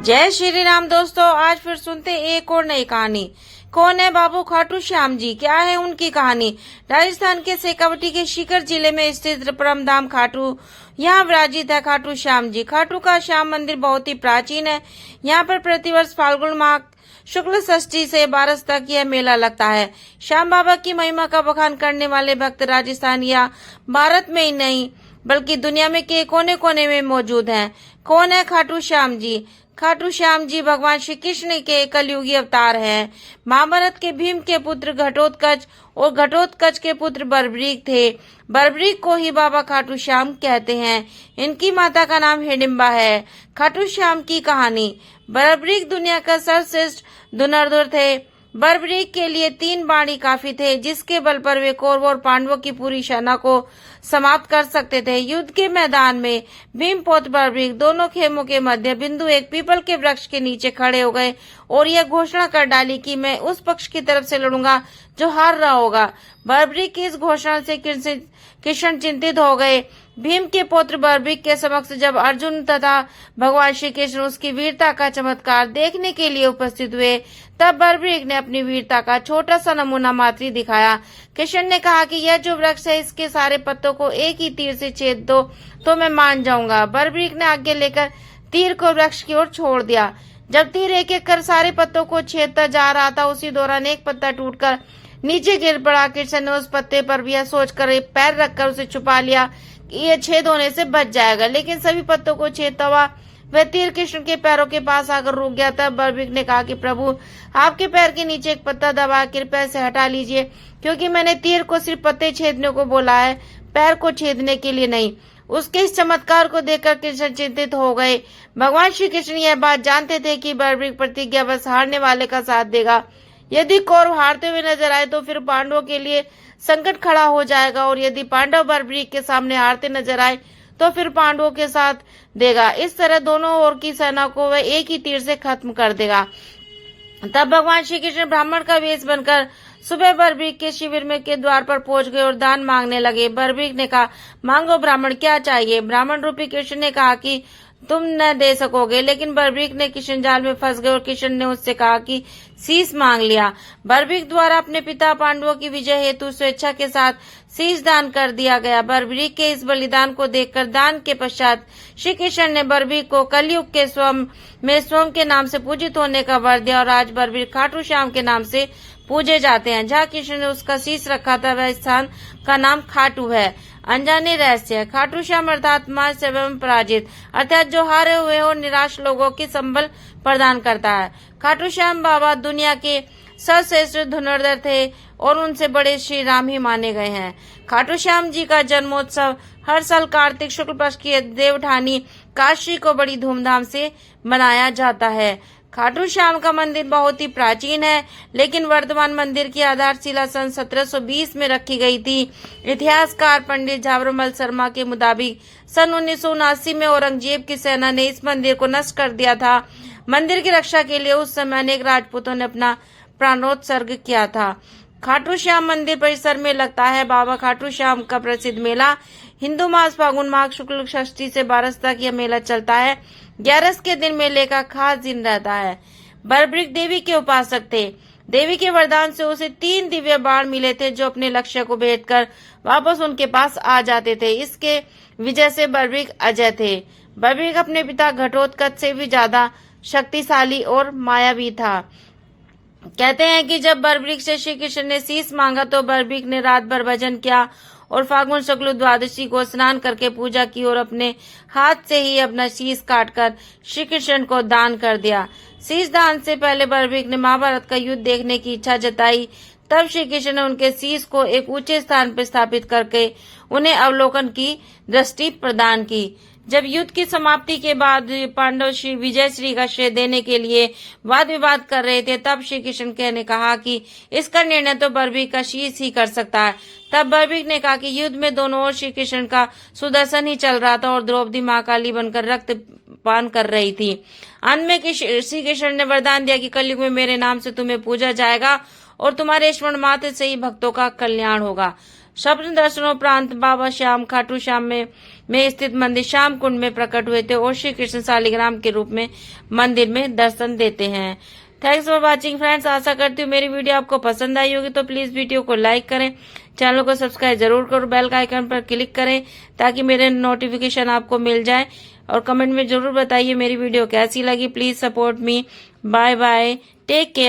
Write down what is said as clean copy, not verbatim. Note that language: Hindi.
जय श्री राम दोस्तों, आज फिर सुनते एक और नई कहानी। कौन है बाबू खाटू श्याम जी, क्या है उनकी कहानी। राजस्थान के शेखावटी के सीकर जिले में स्थित परमधाम खाटू यहाँ विराजित है खाटू श्याम जी। खाटू का श्याम मंदिर बहुत ही प्राचीन है। यहाँ पर प्रतिवर्ष फाल्गुन माह शुक्ल षष्ठी से 12 तक यह मेला लगता है। श्याम बाबा की महिमा का बखान करने वाले भक्त राजस्थान या भारत में ही नहीं बल्कि दुनिया में के कोने कोने में मौजूद हैं। कौन है खाटू श्याम जी। खाटू श्याम जी भगवान श्री कृष्ण के कलयुगी अवतार हैं। महाभारत के भीम के पुत्र घटोत्कच और घटोत्कच के पुत्र बर्बरीक थे। बर्बरीक को ही बाबा खाटू श्याम कहते हैं। इनकी माता का नाम हिडिंबा है। खाटू श्याम की कहानी। बर्बरीक दुनिया का सर्वश्रेष्ठ धनुर्धर थे। बर्बरीक के लिए 3 बाण काफी थे, जिसके बल पर वे कौरवों और पांडवों की पूरी सेना को समाप्त कर सकते थे। युद्ध के मैदान में भीम पौत्र बर्बरीक दोनों खेमों के मध्य बिंदु एक पीपल के वृक्ष के नीचे खड़े हो गए और यह घोषणा कर डाली कि मैं उस पक्ष की तरफ से लड़ूंगा जो हार रहा होगा। बर्बरीक की इस घोषणा से कृष्ण चिंतित हो गए। भीम के पुत्र बर्बरीक के समक्ष जब अर्जुन तथा भगवान श्री कृष्ण उसकी वीरता का चमत्कार देखने के लिए उपस्थित हुए, तब बर्बरीक ने अपनी वीरता का छोटा सा नमूना मात्र ही दिखाया। कृष्ण ने कहा कि यह जो वृक्ष है, इसके सारे पत्तों को एक ही तीर से छेद दो तो मैं मान जाऊंगा। बर्बरीक ने आज्ञा लेकर तीर को वृक्ष की ओर छोड़ दिया। जब तीर एक एक कर सारे पत्तों को छेदता जा रहा था, उसी दौरान एक पत्ता टूटकर नीचे गिर पड़ा। कृष्ण ने उस पत्ते पर भी यह सोचकर पैर रखकर उसे छुपा लिया कि यह छेद होने से बच जाएगा, लेकिन सभी पत्तों को छेदता हुआ वह तीर कृष्ण के पैरों के पास आकर रुक गया। तब बर्बरीक ने कहा कि प्रभु, आपके पैर के नीचे एक पत्ता दबा कृपया से हटा लीजिए, क्योंकि मैंने तीर को सिर्फ पत्ते छेदने को बोला है, पैर को छेदने के लिए नहीं। उसके इस चमत्कार को देखकर कृष्ण चिंतित हो गए। भगवान श्री कृष्ण यह बात जानते थे कि बर्बरीक प्रतिज्ञा बस हारने वाले का साथ देगा। यदि कौरव हारते हुए नजर आए तो फिर पांडवों के लिए संकट खड़ा हो जाएगा, और यदि पांडव बर्बरीक के सामने हारते नजर आए तो फिर पांडवों के साथ देगा। इस तरह दोनों ओर की सेना को वह एक ही तीर से खत्म कर देगा। तब भगवान श्री कृष्ण ब्राह्मण का वेश बनकर सुबह बर्बरीक के शिविर में के द्वार पर पहुंच गए और दान मांगने लगे। बर्बरीक ने कहा, मांगो ब्राह्मण, क्या चाहिए। ब्राह्मण रूपी कृष्ण ने कहा कि तुम न दे सकोगे, लेकिन बर्बरीक ने कृष्ण जाल में फंस गए और कृष्ण ने उससे कहा कि शीश मांग लिया। बर्बरीक द्वारा अपने पिता पांडवों की विजय हेतु स्वेच्छा के साथ शीश दान कर दिया गया। बर्बरीक के इस बलिदान को देखकर दान के पश्चात श्री कृष्ण ने बर्बरीक को कलयुग के स्वयं के नाम से पूजित होने का वर दिया, और आज बर्बरीक खाटू श्याम के नाम से पूजे जाते हैं। जहाँ कृष्ण ने उसका शीश रखा था, वह स्थान का नाम खाटू है। अनजाने रहस्य। खाटू श्याम अर्थात मां से एवं पराजित, अर्थात जो हारे हुए और निराश लोगों की संबल प्रदान करता है। खाटू श्याम बाबा दुनिया के सर्वश्रेष्ठ धनुर्धर थे और उनसे बड़े श्री राम ही माने गए हैं। खाटू श्याम जी का जन्मोत्सव हर साल कार्तिक शुक्ल पक्ष की देवठानी काशी को बड़ी धूमधाम से मनाया जाता है। खाटू श्याम का मंदिर बहुत ही प्राचीन है, लेकिन वर्तमान मंदिर की आधारशिला सन 1720 में रखी गई थी। इतिहासकार पंडित झाबरमल शर्मा के मुताबिक सन 1979 में औरंगजेब की सेना ने इस मंदिर को नष्ट कर दिया था। मंदिर की रक्षा के लिए उस समय अनेक राजपूतों ने अपना प्राणोत्सर्ग किया था। खाटू श्याम मंदिर परिसर में लगता है बाबा खाटू श्याम का प्रसिद्ध मेला। हिंदू मास फागुन माह शुक्ल षष्ठी से 12 तक यह मेला चलता है। 11 के दिन मेले का खास दिन रहता है। बर्बरीक देवी के उपासक थे। देवी के वरदान से उसे 3 दिव्य बाण मिले थे, जो अपने लक्ष्य को भेद कर वापस उनके पास आ जाते थे। इसके विजय से बर्बरीक अजय थे। बर्बरीक अपने पिता घटोत्कच से भी ज्यादा शक्तिशाली और मायावी था। कहते हैं कि जब बर्बरीक से श्री कृष्ण ने शीश मांगा तो बर्बरीक ने रात भर भजन किया और फागुन शुक्ल द्वादशी को स्नान करके पूजा की और अपने हाथ से ही अपना शीश काटकर श्री कृष्ण को दान कर दिया। शीश दान से पहले बर्बरीक ने महाभारत का युद्ध देखने की इच्छा जताई। तब श्री कृष्ण ने उनके शीश को एक ऊंचे स्थान पर स्थापित करके उन्हें अवलोकन की दृष्टि प्रदान की। जब युद्ध की समाप्ति के बाद पांडव श्री विजयश्री का श्रेय देने के लिए वाद विवाद कर रहे थे, तब श्री कृष्ण ने कहा कि इसका निर्णय तो बर्बरीक का शीश ही कर सकता है। तब बर्बरीक ने कहा कि युद्ध में दोनों ओर श्री कृष्ण का सुदर्शन ही चल रहा था और द्रौपदी महाकाली बनकर रक्त पान कर रही थी। अंत में श्री कृष्ण ने वरदान दिया कि कलयुग में मेरे नाम से तुम्हें पूजा जाएगा और तुम्हारे स्मरण मात्र से ही भक्तों का कल्याण होगा। स्वप्न दर्शनोपरांत बाबा श्याम खाटू श्याम में स्थित मंदिर श्याम कुंड में प्रकट हुए थे और श्री कृष्ण शालिग्राम के रूप में मंदिर में दर्शन देते हैं। Thanks for watching friends. आशा करती हूँ मेरी वीडियो आपको पसंद आई होगी, तो प्लीज वीडियो को लाइक करें, चैनल को सब्सक्राइब जरूर करो, बेल का आइकन पर क्लिक करें ताकि मेरे नोटिफिकेशन आपको मिल जाए, और कमेंट में जरूर बताइए मेरी वीडियो कैसी लगी। Please support me. Bye bye, take care.